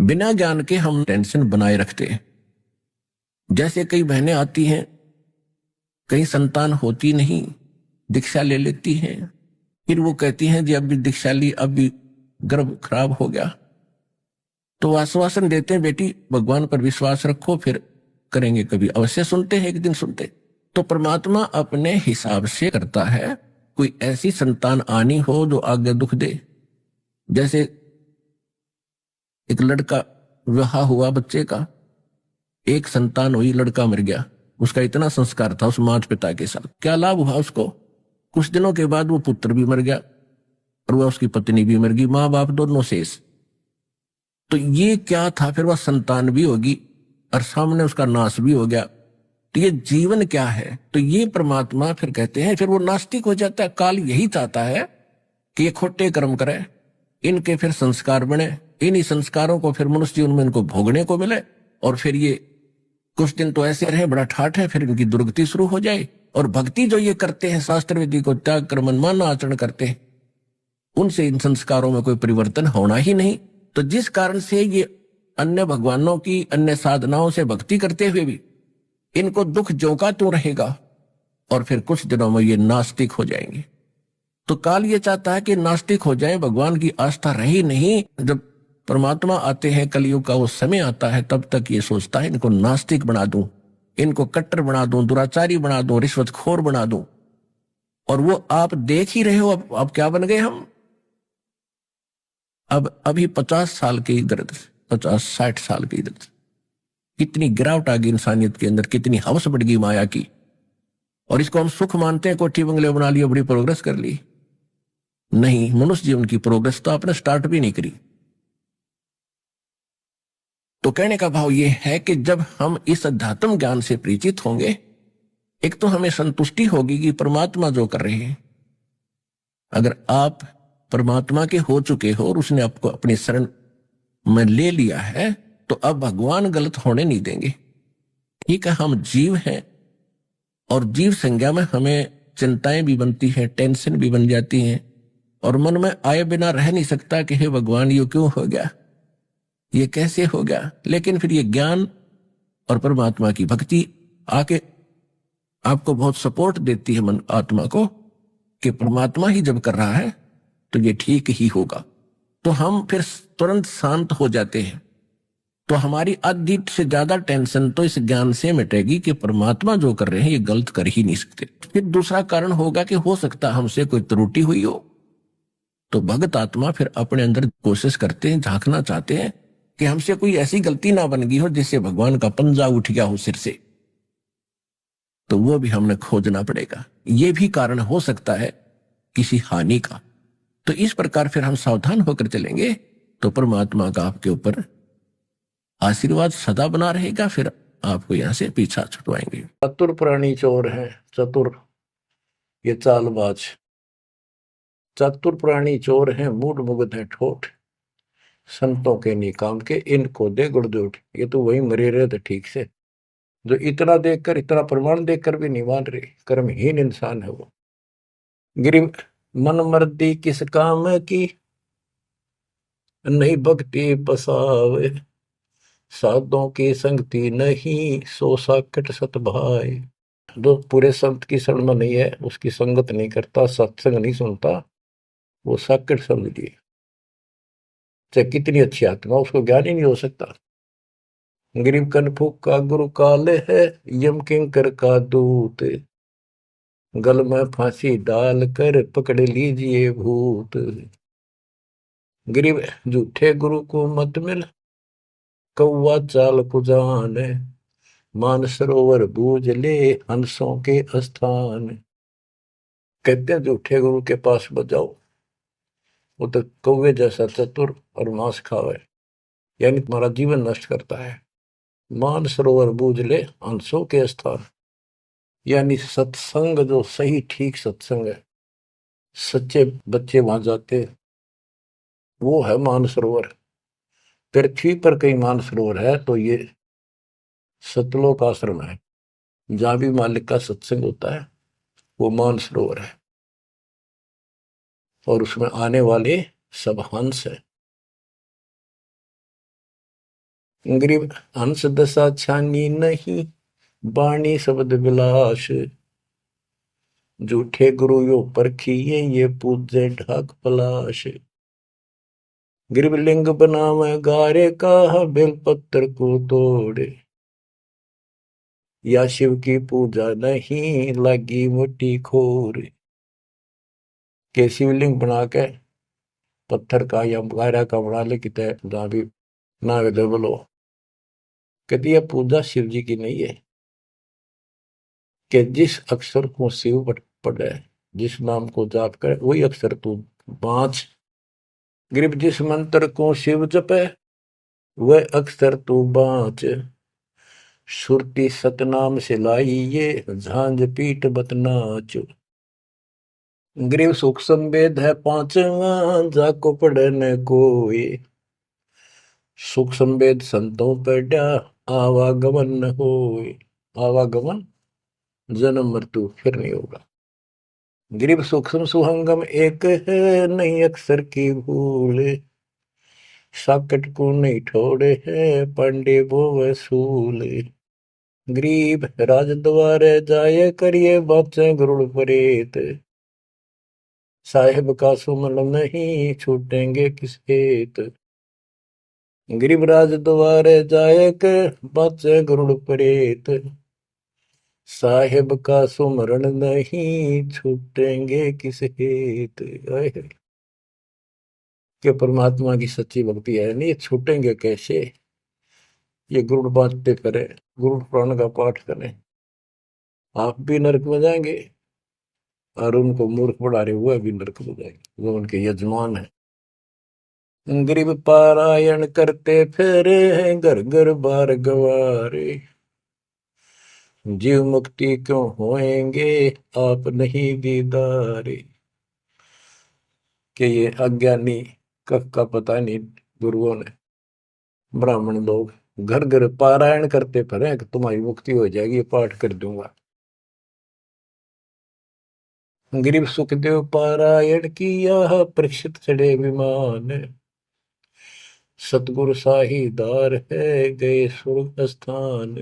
बिना ज्ञान के हम टेंशन बनाए रखते हैं। जैसे कई बहनें आती हैं, कई संतान होती नहीं, दीक्षा ले लेती हैं, फिर वो कहती हैं जी अब भी दीक्षा ली, अब भी गर्भ खराब हो गया। तो आश्वासन देते हैं बेटी भगवान पर विश्वास रखो, फिर करेंगे, कभी अवश्य सुनते हैं, एक दिन सुनते। तो परमात्मा अपने हिसाब से करता है। कोई ऐसी संतान आनी हो जो आगे दुख दे। जैसे एक लड़का विवाह हुआ बच्चे का, एक संतान हुई, लड़का मर गया। उसका इतना संस्कार था उस माता पिता के साथ, क्या लाभ हुआ उसको? कुछ दिनों के बाद वो पुत्र भी मर गया और वह उसकी पत्नी भी मर गई, माँ बाप दोनों शेष। तो ये क्या था? फिर वह संतान भी होगी और सामने उसका नाश भी हो गया। तो ये जीवन क्या है? तो ये परमात्मा फिर कहते हैं, फिर वो नास्तिक हो जाता है। काल यही चाहता है कि ये खोटे कर्म करे, इनके फिर संस्कार बने, इन्हीं संस्कारों को फिर मनुष्य जीवन में इनको भोगने को मिले, और फिर ये कुछ दिन तो ऐसे रहे बड़ा ठाठ है, फिर इनकी दुर्गति शुरू हो जाए। और भक्ति जो ये करते हैं, शास्त्र विधि को त्याग कर मनमाना आचरण करते हैं, उनसे इन संस्कारों में कोई परिवर्तन होना ही नहीं। तो जिस कारण से ये अन्य भगवानों की, अन्य साधनाओं से भक्ति करते हुए भी इनको दुख ज्यों का त्यों रहेगा, और फिर कुछ दिनों में ये नास्तिक हो जाएंगे। तो काल ये चाहता है कि नास्तिक हो जाए, भगवान की आस्था रही नहीं। जब परमात्मा आते हैं, कलयुग का वो समय आता है, तब तक ये सोचता है इनको नास्तिक बना दूं, इनको कट्टर बना दूं, दुराचारी बना दूं, रिश्वतखोर बना दूं। और वो आप देख ही रहे हो, अब क्या बन गए हम। अब अभी 50 साल के इधर, 50-60 साल के इधर कितनी गिरावट आ गई इंसानियत के अंदर, कितनी हवस बढ़ गई माया की। और इसको हम सुख मानते हैं, कोठी बंगले बना लिए, बड़ी प्रोग्रेस कर ली। नहीं, मनुष्य जीवन की प्रोग्रेस तो आपने स्टार्ट भी नहीं करी। तो कहने का भाव यह है कि जब हम इस अध्यात्म ज्ञान से परिचित होंगे, एक तो हमें संतुष्टि होगी कि परमात्मा जो कर रहे हैं, अगर आप परमात्मा के हो चुके हो और उसने आपको अपनी शरण में ले लिया है, तो अब भगवान गलत होने नहीं देंगे। ठीक है, हम जीव हैं, और जीव संज्ञा में हमें चिंताएं भी बनती हैं, टेंशन भी बन जाती हैं, और मन में आए बिना रह नहीं सकता कि हे भगवान ये क्यों हो गया, ये कैसे हो गया। लेकिन फिर ये ज्ञान और परमात्मा की भक्ति आके आपको बहुत सपोर्ट देती है मन आत्मा को, कि परमात्मा ही जब कर रहा है तो ये ठीक ही होगा। तो हम फिर तुरंत शांत हो जाते हैं। तो हमारी आधी से ज्यादा टेंशन तो इस ज्ञान से मिटेगी कि परमात्मा जो कर रहे हैं ये गलत कर ही नहीं सकते। फिर दूसरा कारण होगा कि हो सकता हमसे कोई त्रुटि हुई हो, तो भगत आत्मा फिर अपने अंदर कोशिश करते हैं, झांकना चाहते हैं कि हमसे कोई ऐसी गलती ना बन गई हो जिससे भगवान का पंजा उठ गया हो सिर से। तो वो भी हमने खोजना पड़ेगा। ये भी कारण हो सकता है किसी हानि का। तो इस प्रकार फिर हम सावधान होकर चलेंगे तो परमात्मा का आपके ऊपर आशीर्वाद सदा बना रहेगा। फिर आपको यहां से पीछा छुटवाएंगे। चतुर प्राणी चोर है, चतुर ये चालबाज। चतुर प्राणी चोर है, मूड मुग्ध है ठोठ, संतों के निकाम के इनको दे गुड़दोट। ये तो वही मरे रहे थे ठीक से, जो इतना देखकर, इतना प्रमाण देखकर भी नहीं मान रहे। कर्महीन इंसान है वो। गिरी मन मर्दी किस काम की, नहीं भक्ति बसावे, साधों की संगति नहीं, सो साकट सत भाई। जो पूरे संत की शरण में नहीं है, उसकी संगत नहीं करता, सत्संग नहीं सुनता, वो साकट समझिए। चाहे कितनी अच्छी आत्मा, उसको ज्ञान ही नहीं हो सकता। गरीब कनफुक का गुरु काले है, यम किंकर का दूत, गल में फांसी डाल कर पकड़ लीजिए भूत। गरीब झूठे गुरु को मत मिल, कौवा चाल को जाने, मान सरोवर बूझ ले हंसों के स्थान। कहते हैं झूठे गुरु के पास मत जाओ, वो तो कौवे जैसा चतुर और मांस खावे, यानी तुम्हारा जीवन नष्ट करता है। मान सरोवर बूझ ले हंसों के स्थान, यानी सत्संग जो सही ठीक सत्संग है, सच्चे बच्चे वहां जाते, वो है मानसरोवर। पृथ्वी पर कई मानसरोवर है, तो ये सतलोक आश्रम है, जहां भी मालिक का सत्संग होता है वो मानसरोवर है, और उसमें आने वाले सब हंस है। गरीब हंस दशा छानी नहीं, बाणी शब्द विलास, झूठे गुरु यो परखिए, ये पूजे ढाक पलाश। गरीब लिंग बनावे गारे का, बेलपत्र को तोड़े, या शिव की पूजा नहीं, लगी मोटी खोर। के शिवलिंग बना के पत्थर का या गारा का बना ले, कितने जहां भी ना अवेलेबल हो, कहती यह पूजा शिव जी की नहीं है। कि जिस अक्षर को शिव पढ़े, जिस नाम को जाप करे, वही अक्षर तू बाँच। गरीब जिस मंत्र को शिव जपे, वह अक्षर तू बाँच। सुरती सतनाम से लाई ये, झांझ पीठ बतनाच। गरीब सुख संवेद है पांचवा, जाको पढ़े न कोई। सुख संवेद संतों पढ़ा, आवागमन न होए। आवागमन जन्म मृत्यु फिर नहीं होगा। गरीब सूक्ष्म सुहंगम एक है, नहीं अक्षर की भूल। साकट को नहीं ठोड़े है, पांडे वो वसूल। गरीब राज द्वारे जाए, करिए बातें गरुड़ परेत। साहेब का सुमन नहीं, छूटेंगे किस हेत। गरीब राज द्वारे जाए, कर बातें गरुड़ परेत। साहेब का सुमरण नहीं, छूटेंगे किस हेत। कि परमात्मा की सच्ची भक्ति है नहीं, छूटेंगे कैसे। ये गुरुड़ बातें करें, गुरुड़ पुराण का पाठ करें, आप भी नरक में जाएंगे, और उनको मूर्ख बना रहे हुए भी नरक में जाएंगे, वो उनके यजमान है। गरीब पारायण करते फेरे हैं, घर घर बार गवारे। जीव मुक्ति क्यों होएंगे, आप नहीं दीदारे। कि ये अज्ञानी कख का पता नहीं, गुरुओं ने, ब्राह्मण लोग घर घर पारायण करते फिरे कि तुम्हारी मुक्ति हो जाएगी, पाठ कर दूंगा। गरीब सुखदेव पारायण किया, परीक्षित चढ़े विमान। सतगुरु साहीदार है, गए स्वर्ग स्थान।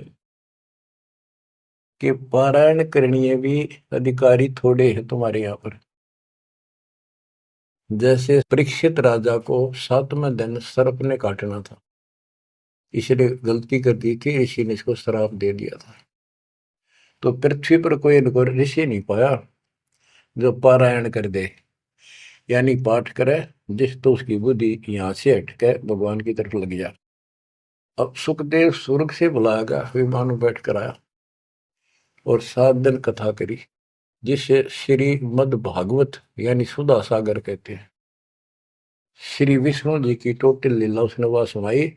कि पारायण करनी भी अधिकारी थोड़े हैं तुम्हारे यहाँ पर। जैसे परीक्षित राजा को 7वें दिन सर्प ने काटना था, इसलिए गलती कर दी थी, ऋषि ने इसको श्राप दे दिया था। तो पृथ्वी पर कोई इनको ऋषि नहीं पाया जो पारायण कर दे, यानी पाठ करे, जिस तो उसकी बुद्धि यहां से हटके भगवान की तरफ लग जा। अब सुखदेव स्वर्ग से बुलाया, विमान में बैठ कर आया और 7 दिन कथा करी, जिसे श्री मद भागवत यानी सुधा सागर कहते हैं। श्री विष्णु जी की टोटल लीला उसने वह सुनाई।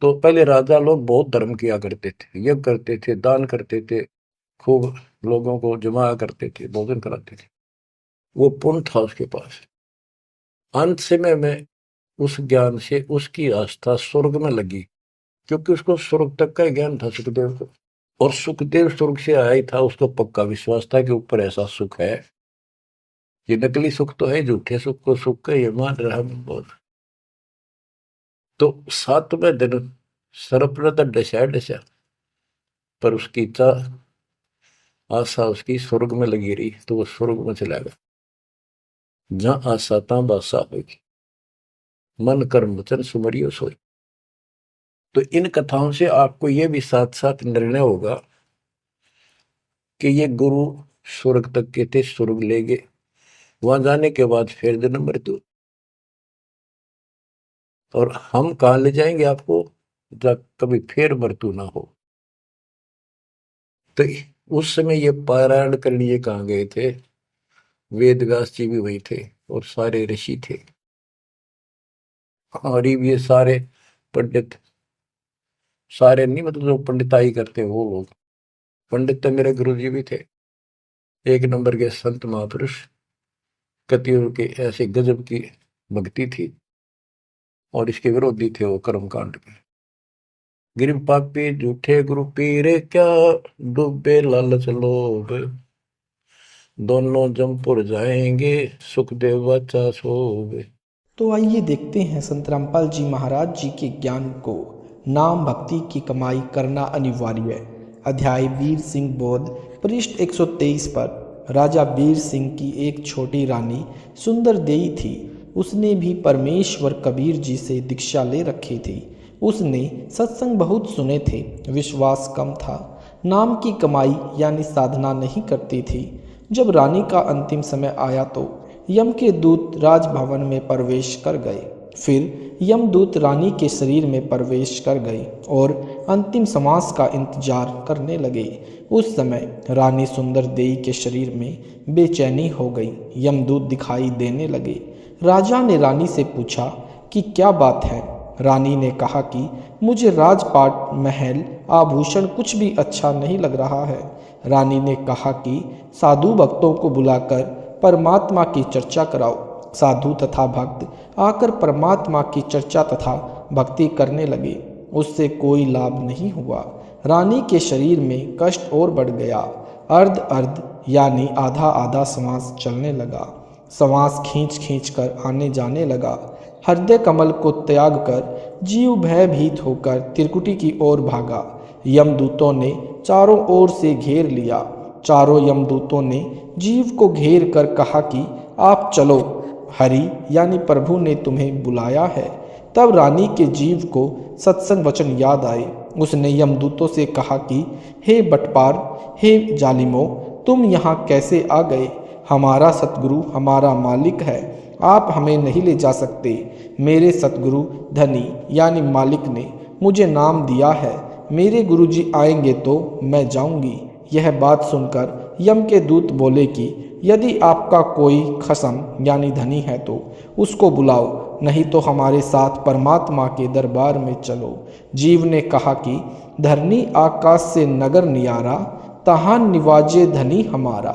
तो पहले राजा लोग बहुत धर्म किया करते थे, यज्ञ करते थे, दान करते थे, खूब लोगों को जमा करते थे, भोजन कराते थे, वो पुण्य था उसके पास। अंत समय में उस ज्ञान से उसकी आस्था स्वर्ग में लगी, क्योंकि उसको स्वर्ग तक का ज्ञान था सुखदेव को। और सुखदेव स्वर्ग से आया ही था, उसको पक्का विश्वास था कि ऊपर ऐसा सुख है। ये नकली सुख तो है, झूठे सुख को सुख का ये मान रहा बहुत। तो 7वें दिन सर्प ने तो डसा डसा, पर उसकी आशा उसकी स्वर्ग में लगी रही, तो वो स्वर्ग में चला गया। जहां आशा तहां बासा होगी, मन कर्म वचन सुमरियो सोई। तो इन कथाओं से आपको यह भी साथ साथ निर्णय होगा कि ये गुरु स्वर्ग तक के थे, स्वर्ग ले गए, वहां जाने के बाद फिर जन्म मृत्यु, और हम कहां ले जाएंगे आपको, जब कभी फिर मृत्यु ना हो। तो उस समय ये पारायण करने ये कहां गए थे, वेद व्यास जी भी वही थे और सारे ऋषि थे, और ये सारे पंडित, सारे नहीं मतलब जो पंडिताई करते वो लोग, पंडित तो मेरे गुरु जी भी थे, एक नंबर के संत महापुरुष, कतियों के ऐसे गजब की भक्ति थी, और इसके विरोधी थे वो कर्म कांड के। गिर पापी झूठे गुरु पीरे, क्या डूबे लालच लोभ, दोनों जमपुर जाएंगे, सुखदेव वाचा सोवे। तो आइए देखते हैं संत रामपाल जी महाराज जी के ज्ञान को। नाम भक्ति की कमाई करना अनिवार्य है। अध्याय वीर सिंह बोध, पृष्ठ 123 पर। राजा वीर सिंह की एक छोटी रानी सुंदर देई थी। उसने भी परमेश्वर कबीर जी से दीक्षा ले रखी थी। उसने सत्संग बहुत सुने थे, विश्वास कम था, नाम की कमाई यानी साधना नहीं करती थी। जब रानी का अंतिम समय आया तो यम के दूत राजभवन में प्रवेश कर गए। फिर यमदूत रानी के शरीर में प्रवेश कर गए और अंतिम समास का इंतजार करने लगे। उस समय रानी सुंदर देई के शरीर में बेचैनी हो गई। यमदूत दिखाई देने लगे। राजा ने रानी से पूछा कि क्या बात है। रानी ने कहा कि मुझे राजपाट, महल, आभूषण कुछ भी अच्छा नहीं लग रहा है। रानी ने कहा कि साधु भक्तों को बुलाकर परमात्मा की चर्चा कराओ। साधु तथा भक्त आकर परमात्मा की चर्चा तथा भक्ति करने लगे। उससे कोई लाभ नहीं हुआ। रानी के शरीर में कष्ट और बढ़ गया। अर्ध अर्ध यानी आधा आधा श्वास चलने लगा। श्वास खींच खींच कर आने जाने लगा। हृदय कमल को त्याग कर जीव भयभीत होकर त्रिकुटी की ओर भागा। यमदूतों ने चारों ओर से घेर लिया। चारों यमदूतों ने जीव को घेर कर कहा कि आप चलो, हरि यानी प्रभु ने तुम्हें बुलाया है। तब रानी के जीव को सत्संग वचन याद आए। उसने यमदूतों से कहा कि हे बटपार, हे जालिमो, तुम यहाँ कैसे आ गए? हमारा सतगुरु हमारा मालिक है, आप हमें नहीं ले जा सकते। मेरे सतगुरु धनी यानी मालिक ने मुझे नाम दिया है। मेरे गुरुजी आएंगे तो मैं जाऊंगी। यह बात सुनकर यम के दूत बोले कि यदि आपका कोई खसम यानी धनी है तो उसको बुलाओ, नहीं तो हमारे साथ परमात्मा के दरबार में चलो। जीव ने कहा कि धरनी आकाश से नगर नियारा, तहां निवाजे धनी हमारा।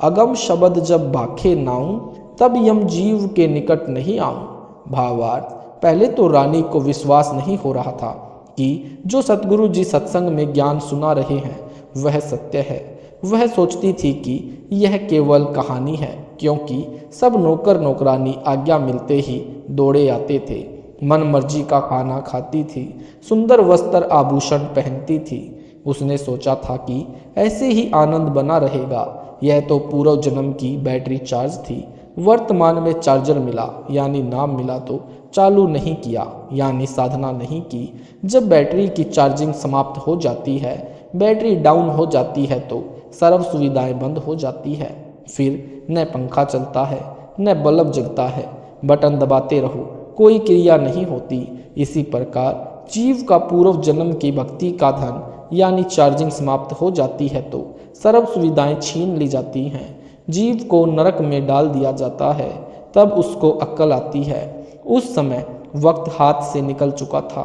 अगम शब्द जब बाखे नाऊं, तब यम जीव के निकट नहीं आऊं। भावार्थ, पहले तो रानी को विश्वास नहीं हो रहा था कि जो सतगुरु जी सत्संग में ज्ञान सुना रहे हैं वह सत्य है। वह सोचती थी कि यह केवल कहानी है, क्योंकि सब नौकर नौकरानी आज्ञा मिलते ही दौड़े आते थे। मन मर्जी का खाना खाती थी, सुंदर वस्त्र आभूषण पहनती थी। उसने सोचा था कि ऐसे ही आनंद बना रहेगा। यह तो पूर्व जन्म की बैटरी चार्ज थी। वर्तमान में चार्जर मिला यानी नाम मिला तो चालू नहीं किया यानी साधना नहीं की। जब बैटरी की चार्जिंग समाप्त हो जाती है, बैटरी डाउन हो जाती है तो सर्व सुविधाएं बंद हो जाती है। फिर न पंखा चलता है न बल्ब जगता है, बटन दबाते रहो, कोई क्रिया नहीं होती। इसी प्रकार जीव का पूर्व जन्म की भक्ति का धन यानी चार्जिंग समाप्त हो जाती है तो सर्व सुविधाएं छीन ली जाती हैं। जीव को नरक में डाल दिया जाता है। तब उसको अक्ल आती है। उस समय वक्त हाथ से निकल चुका था।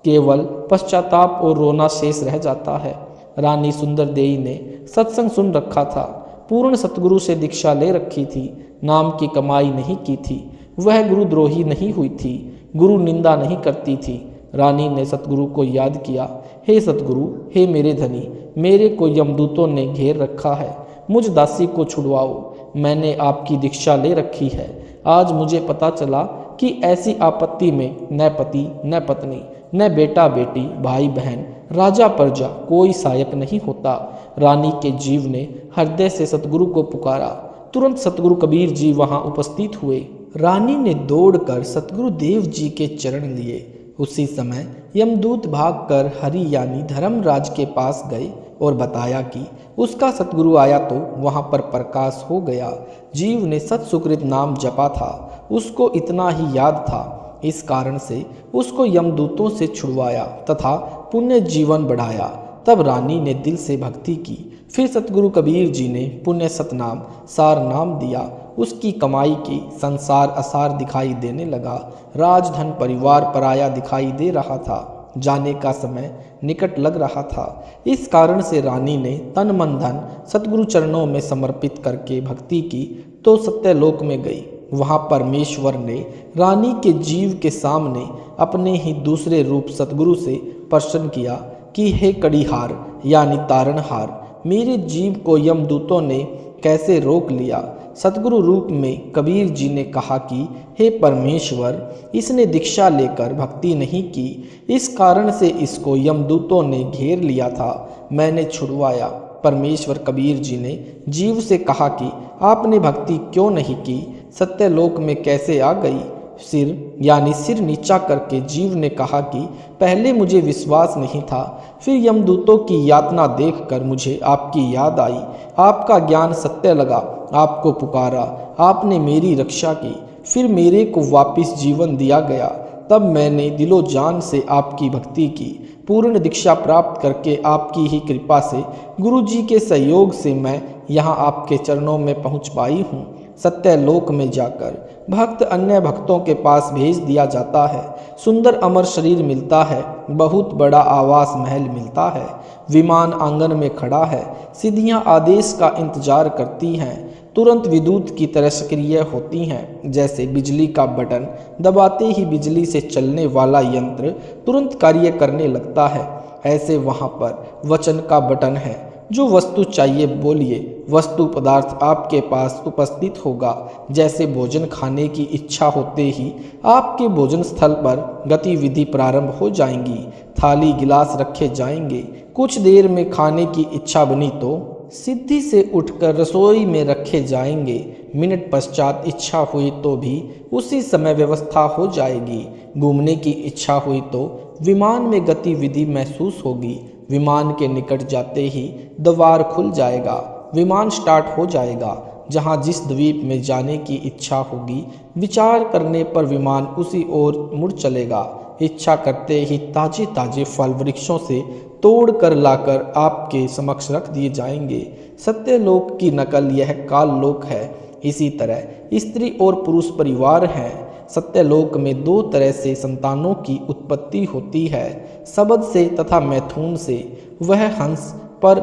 केवल पश्चाताप और रोना शेष रह जाता है। रानी सुंदर देई ने सत्संग सुन रखा था, पूर्ण सतगुरु से दीक्षा ले रखी थी, नाम की कमाई नहीं की थी। वह गुरुद्रोही नहीं हुई थी, गुरु निंदा नहीं करती थी। रानी ने सतगुरु को याद किया। हे सतगुरु, हे मेरे धनी, मेरे को यमदूतों ने घेर रखा है, मुझ दासी को छुड़वाओ। मैंने आपकी दीक्षा ले रखी है। आज मुझे पता चला कि ऐसी आपत्ति में न पति न पत्नी न बेटा बेटी भाई बहन राजा प्रजा कोई सहायक नहीं होता। रानी के जीव ने हृदय से सतगुरु को पुकारा। तुरंत सतगुरु कबीर जी वहां उपस्थित हुए। रानी ने दौड़कर सतगुरु देव जी के चरण लिए। उसी समय यमदूत भागकर हरि यानी धर्मराज के पास गए और बताया कि उसका सतगुरु आया तो वहां पर प्रकाश हो गया। जीव ने सत सुकृत नाम जपा था, उसको इतना ही याद था। इस कारण से उसको यमदूतों से छुड़वाया तथा पुण्य जीवन बढ़ाया। तब रानी ने दिल से भक्ति की। फिर सतगुरु कबीर जी ने पुण्य सतनाम सार नाम दिया। उसकी कमाई की संसार असार दिखाई देने लगा। राजधन परिवार पराया दिखाई दे रहा था। जाने का समय निकट लग रहा था। इस कारण से रानी ने तन मन धन सतगुरु चरणों में समर्पित करके भक्ति की तो सत्यलोक में गई। वहां परमेश्वर ने रानी के जीव के सामने अपने ही दूसरे रूप सतगुरु से प्रश्न किया कि हे कड़ीहार यानी तारणहार, मेरे जीव को यमदूतों ने कैसे रोक लिया? सतगुरु रूप में कबीर जी ने कहा कि हे परमेश्वर, इसने दीक्षा लेकर भक्ति नहीं की, इस कारण से इसको यमदूतों ने घेर लिया था, मैंने छुड़वाया। परमेश्वर कबीर जी ने जीव से कहा कि आपने भक्ति क्यों नहीं की, सत्यलोक में कैसे आ गई। सिर नीचा करके जीव ने कहा कि पहले मुझे विश्वास नहीं था, फिर यमदूतों की यातना देखकर मुझे आपकी याद आई, आपका ज्ञान सत्य लगा, आपको पुकारा, आपने मेरी रक्षा की, फिर मेरे को वापस जीवन दिया गया। तब मैंने दिलो जान से आपकी भक्ति की, पूर्ण दीक्षा प्राप्त करके आपकी ही कृपा से, गुरु जी के सहयोग से मैं यहाँ आपके चरणों में पहुँच पाई हूँ। सत्यलोक में जाकर भक्त अन्य भक्तों के पास भेज दिया जाता है, सुंदर अमर शरीर मिलता है, बहुत बड़ा आवास महल मिलता है, विमान आंगन में खड़ा है, सिद्धियां आदेश का इंतजार करती हैं, तुरंत विद्युत की तरह सक्रिय होती हैं, जैसे बिजली का बटन दबाते ही बिजली से चलने वाला यंत्र तुरंत कार्य करने लगता है, ऐसे वहाँ पर वचन का बटन है। जो वस्तु चाहिए बोलिए, वस्तु पदार्थ आपके पास उपस्थित होगा। जैसे भोजन खाने की इच्छा होते ही आपके भोजन स्थल पर गतिविधि प्रारंभ हो जाएंगी, थाली गिलास रखे जाएंगे, कुछ देर में खाने की इच्छा बनी तो सिद्धि से उठकर रसोई में रखे जाएंगे, मिनट पश्चात इच्छा हुई तो भी उसी समय व्यवस्था हो जाएगी। घूमने की इच्छा हुई तो विमान में गतिविधि महसूस होगी, विमान के निकट जाते ही द्वार खुल जाएगा, विमान स्टार्ट हो जाएगा। जहाँ जिस द्वीप में जाने की इच्छा होगी, विचार करने पर विमान उसी ओर मुड़ चलेगा। इच्छा करते ही ताजे ताजे फल वृक्षों से तोड़ कर लाकर आपके समक्ष रख दिए जाएंगे। सत्यलोक की नकल यह काल लोक है। इसी तरह स्त्री और पुरुष परिवार हैं। सत्यलोक में दो तरह से संतानों की उत्पत्ति होती है, शब्द से तथा मैथुन से। वह हंस पर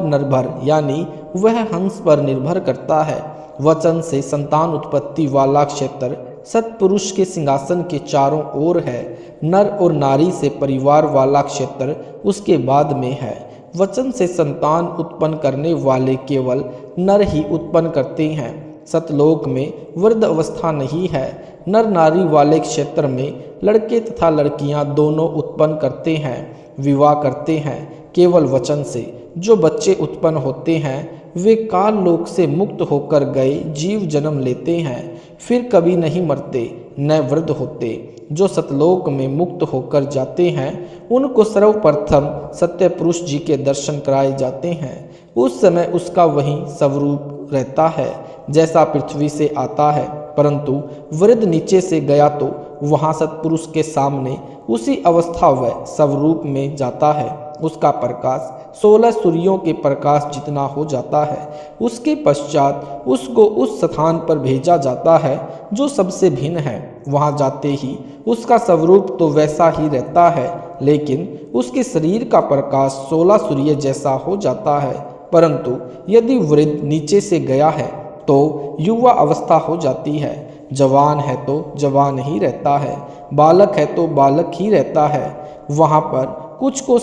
निर्भर करता है। वचन से संतान उत्पत्ति वाला क्षेत्र सत्पुरुष के सिंहासन के चारों ओर है। नर और नारी से परिवार वाला क्षेत्र उसके बाद में है। वचन से संतान उत्पन्न करने वाले केवल नर ही उत्पन्न करते हैं। सतलोक में वृद्ध अवस्था नहीं है। नर नारी वाले क्षेत्र में लड़के तथा लड़कियां दोनों उत्पन्न करते हैं, विवाह करते हैं केवल वचन से। जो बच्चे उत्पन्न होते हैं वे काल लोक से मुक्त होकर गए जीव जन्म लेते हैं, फिर कभी नहीं मरते न वृद्ध होते। जो सतलोक में मुक्त होकर जाते हैं उनको सर्वप्रथम सत्य पुरुष जी के दर्शन कराए जाते हैं। उस समय उसका वही स्वरूप रहता है जैसा पृथ्वी से आता है, परंतु वृद्ध नीचे से गया तो वहाँ सत्पुरुष के सामने उसी अवस्था व स्वरूप में जाता है। उसका प्रकाश 16 सूर्यों के प्रकाश जितना हो जाता है। उसके पश्चात उसको उस स्थान पर भेजा जाता है जो सबसे भिन्न है। वहाँ जाते ही उसका स्वरूप तो वैसा ही रहता है, लेकिन उसके शरीर का प्रकाश 16 सूर्य जैसा हो जाता है। परंतु यदि वृद्ध नीचे से गया है तो युवा अवस्था हो जाती है, जवान है तो जवान ही रहता है, बालक है तो बालक ही रहता है। वहाँ पर कुछ को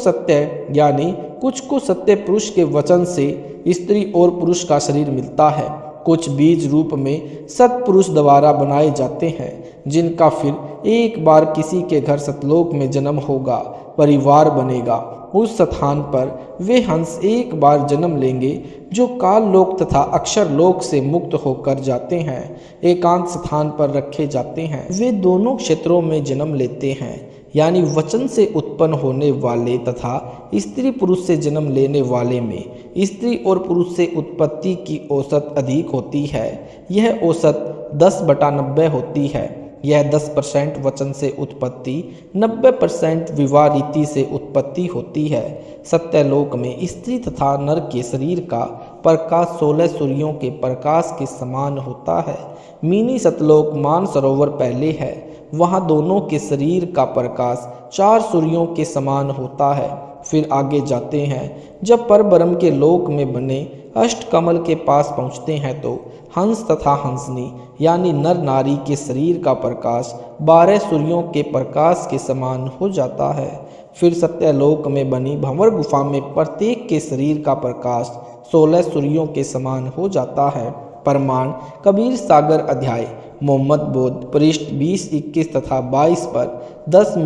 सत्य पुरुष के वचन से स्त्री और पुरुष का शरीर मिलता है। कुछ बीज रूप में सत्पुरुष द्वारा बनाए जाते हैं, जिनका फिर एक बार किसी के घर सतलोक में जन्म होगा, परिवार बनेगा। उस स्थान पर वे हंस एक बार जन्म लेंगे जो काल लोक तथा अक्षर लोक से मुक्त होकर जाते हैं, एकांत स्थान पर रखे जाते हैं। वे दोनों क्षेत्रों में जन्म लेते हैं, यानी वचन से उत्पन्न होने वाले तथा स्त्री पुरुष से जन्म लेने वाले में स्त्री और पुरुष से उत्पत्ति की औसत अधिक होती है। यह औसत 10/90 होती है। यह 10% वचन से उत्पत्ति, 90% विवाह रीति से उत्पत्ति होती है। सत्यलोक में स्त्री तथा नर के शरीर का प्रकाश 16 सूर्यों के प्रकाश के समान होता है। मिनी सतलोक मानसरोवर पहले है। वहाँ दोनों के शरीर का प्रकाश 4 सूर्यों के समान होता है। फिर आगे जाते हैं। जब परब्रह्म के लोक में बने अष्टकमल के पास पहुँचते हैं तो हंस तथा हंसनी यानी नर नारी के शरीर का प्रकाश 12 सूर्यों के प्रकाश के समान हो जाता है। फिर सत्यलोक में बनी भंवर गुफा में प्रत्येक के शरीर का प्रकाश 16 सूर्यों के समान हो जाता है। प्रमाण कबीर सागर अध्याय मोहम्मद बोध पृष्ठ 20, 21 तथा 22 पर 10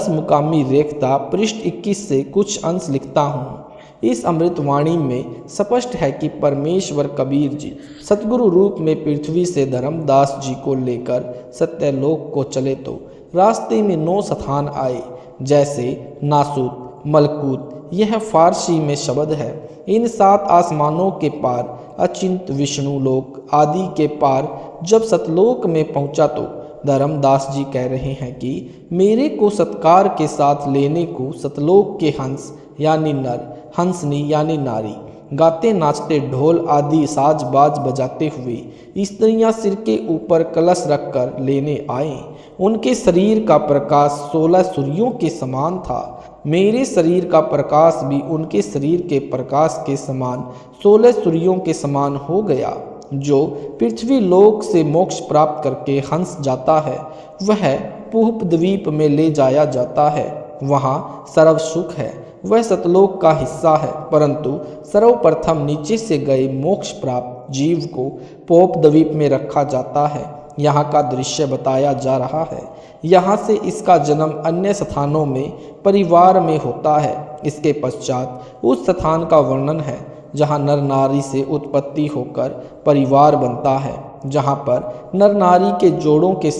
मुकामी रेखता पृष्ठ 21 से कुछ अंश लिखता हूँ। इस अमृतवाणी में स्पष्ट है कि परमेश्वर कबीर जी सतगुरु रूप में पृथ्वी से धर्मदास जी को लेकर सत्यलोक को चले तो रास्ते में 9 स्थान आए, जैसे नासूत, मलकूत, यह फारसी में शब्द है। इन 7 आसमानों के पार अचिंत विष्णु लोक आदि के पार जब सतलोक में पहुंचा तो धर्मदास जी कह रहे हैं कि मेरे को सत्कार के साथ लेने को सतलोक के हंस यानी नर, हंसनी यानी नारी, गाते नाचते ढोल आदि साज बाज बजाते हुए स्त्रियां सिर के ऊपर कलश रखकर लेने आए। उनके शरीर का प्रकाश 16 सूर्यों के समान था। मेरे शरीर का प्रकाश भी उनके शरीर के प्रकाश के समान 16 सूर्यों के समान हो गया। जो पृथ्वी लोक से मोक्ष प्राप्त करके हंस जाता है वह पूप द्वीप में ले जाया जाता है, वहाँ सर्व सुख है, वह सतलोक का हिस्सा है। परंतु सर्वप्रथम नीचे से गए मोक्ष प्राप्त जीव को पोप द्वीप में रखा जाता है। यहाँ का दृश्य बताया जा रहा है। यहाँ से इसका जन्म अन्य स्थानों में परिवार में होता है। इसके पश्चात उस स्थान का वर्णन है जहाँ नर नारी से उत्पत्ति होकर परिवार बनता है, जहाँ पर नर नारी के जोड़ों के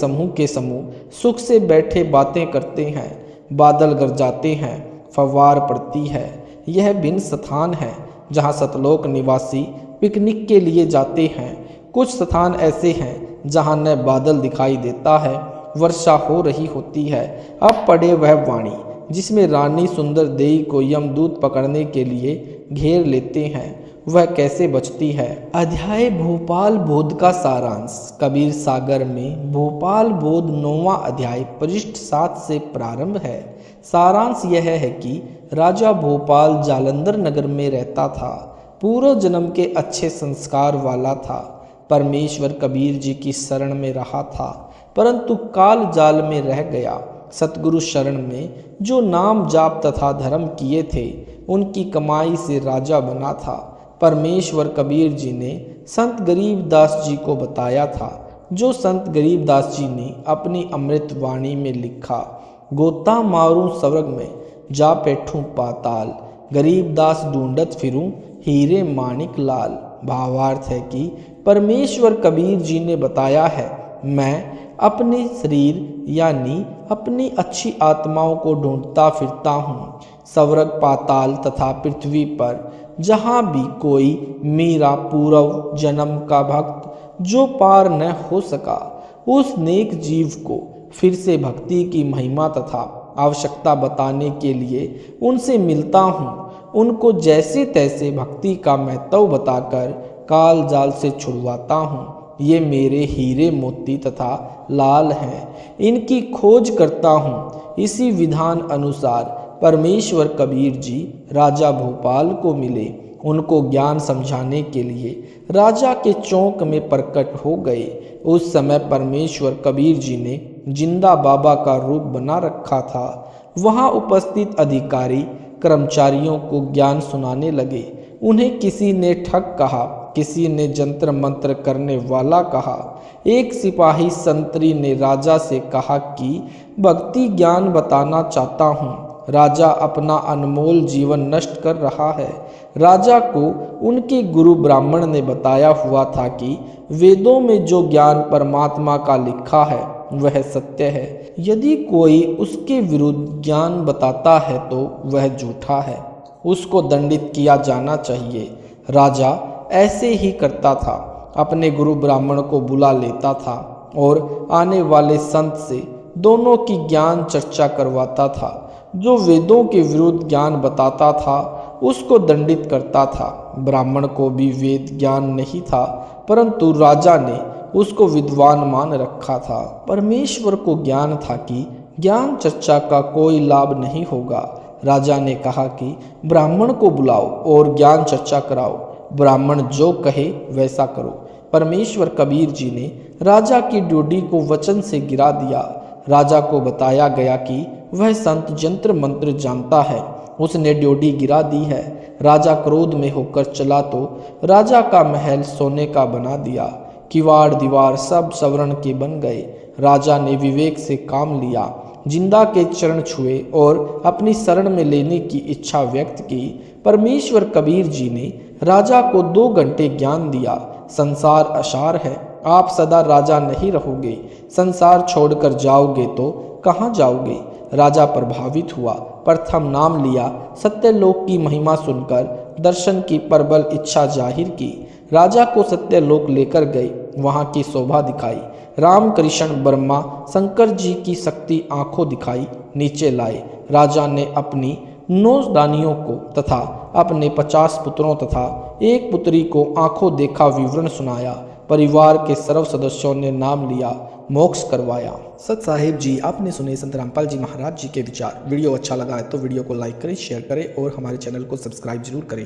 समूह सुख से बैठे बातें करते हैं, बादल गरजाते हैं, फव्वार पड़ती है। यह भिन्न स्थान है जहाँ सतलोक निवासी पिकनिक के लिए जाते हैं। कुछ स्थान ऐसे हैं जहाँ न बादल दिखाई देता है, वर्षा हो रही होती है। अब पढ़े वह वाणी जिसमें रानी सुंदर देई को यमदूत पकड़ने के लिए घेर लेते हैं, वह कैसे बचती है। अध्याय भोपाल बोध का सारांश। कबीर सागर में भोपाल बोध 9वां अध्याय पृष्ठ 7 से प्रारंभ है। सारांश यह है कि राजा भोपाल जालंधर नगर में रहता था। पूर्व जन्म के अच्छे संस्कार वाला था। परमेश्वर कबीर जी की शरण में रहा था, परंतु काल जाल में रह गया। सतगुरु शरण में जो नाम जाप तथा धर्म किए थे उनकी कमाई से राजा बना था। परमेश्वर कबीर जी ने संत गरीबदास जी को बताया था, जो संत गरीबदास जी ने अपनी अमृत वाणी में लिखा। गोता मारूं स्वर्ग में जा बैठूं पाताल, गरीबदास ढूंढत फिरूं हीरे माणिक लाल। भावार्थ है कि परमेश्वर कबीर जी ने बताया है, मैं अपने शरीर यानी अपनी अच्छी आत्माओं को ढूंढता फिरता हूँ। स्वर्ग पाताल तथा पृथ्वी पर जहाँ भी कोई मेरा पूर्व जन्म का भक्त जो पार न हो सका, उस नेक जीव को फिर से भक्ति की महिमा तथा आवश्यकता बताने के लिए उनसे मिलता हूँ। उनको जैसे तैसे भक्ति का महत्व बताकर काल जाल से छुड़वाता हूँ। ये मेरे हीरे मोती तथा लाल हैं, इनकी खोज करता हूँ। इसी विधान अनुसार परमेश्वर कबीर जी राजा भोपाल को मिले। उनको ज्ञान समझाने के लिए राजा के चौक में प्रकट हो गए। उस समय परमेश्वर कबीर जी ने जिंदा बाबा का रूप बना रखा था। वहाँ उपस्थित अधिकारी कर्मचारियों को ज्ञान सुनाने लगे। उन्हें किसी ने ठग कहा, किसी ने जंत्र मंत्र करने वाला कहा। एक सिपाही संतरी ने राजा से कहा कि भक्ति ज्ञान बताना चाहता हूँ। राजा अपना अनमोल जीवन नष्ट कर रहा है। राजा को उनके गुरु ब्राह्मण ने बताया हुआ था कि वेदों में जो ज्ञान परमात्मा का लिखा है वह सत्य है। यदि कोई उसके विरुद्ध ज्ञान बताता है तो वह झूठा है, उसको दंडित किया जाना चाहिए। राजा ऐसे ही करता था, अपने गुरु ब्राह्मण को बुला लेता था और आने वाले संत से दोनों की ज्ञान चर्चा करवाता था। जो वेदों के विरुद्ध ज्ञान बताता था उसको दंडित करता था। ब्राह्मण को भी वेद ज्ञान नहीं था, परंतु राजा ने उसको विद्वान मान रखा था। परमेश्वर को ज्ञान था कि ज्ञान चर्चा का कोई लाभ नहीं होगा। राजा ने कहा कि ब्राह्मण को बुलाओ और ज्ञान चर्चा कराओ। ब्राह्मण जो कहे वैसा करो। परमेश्वर कबीर जी ने राजा की ड्यूटी को वचन से गिरा दिया। राजा को बताया गया कि वह संत जंत्र मंत्र जानता है, उसने ड्योढ़ी गिरा दी है। राजा क्रोध में होकर चला तो राजा का महल सोने का बना दिया। किवाड़ दीवार सब स्वर्ण के बन गए। राजा ने विवेक से काम लिया, जिंदा के चरण छुए और अपनी शरण में लेने की इच्छा व्यक्त की। परमेश्वर कबीर जी ने राजा को 2 घंटे ज्ञान दिया। संसार असार है, आप सदा राजा नहीं रहोगे। संसार छोड़कर जाओगे तो कहाँ जाओगे। राजा प्रभावित हुआ, प्रथम नाम लिया। सत्यलोक की महिमा सुनकर दर्शन की प्रबल इच्छा जाहिर की। राजा को सत्यलोक लेकर गए, वहाँ की शोभा दिखाई। राम कृष्ण ब्रह्मा शंकर जी की शक्ति आंखों दिखाई। नीचे लाए। राजा ने अपनी 9 रानियों को तथा अपने 50 पुत्रों तथा एक पुत्री को आंखों देखा विवरण सुनाया। परिवार के सर्व सदस्यों ने नाम लिया, मोक्ष करवाया। सत साहिब जी, आपने सुने संत रामपाल जी महाराज जी के विचार। वीडियो अच्छा लगा है तो वीडियो को लाइक करें, शेयर करें और हमारे चैनल को सब्सक्राइब जरूर करें।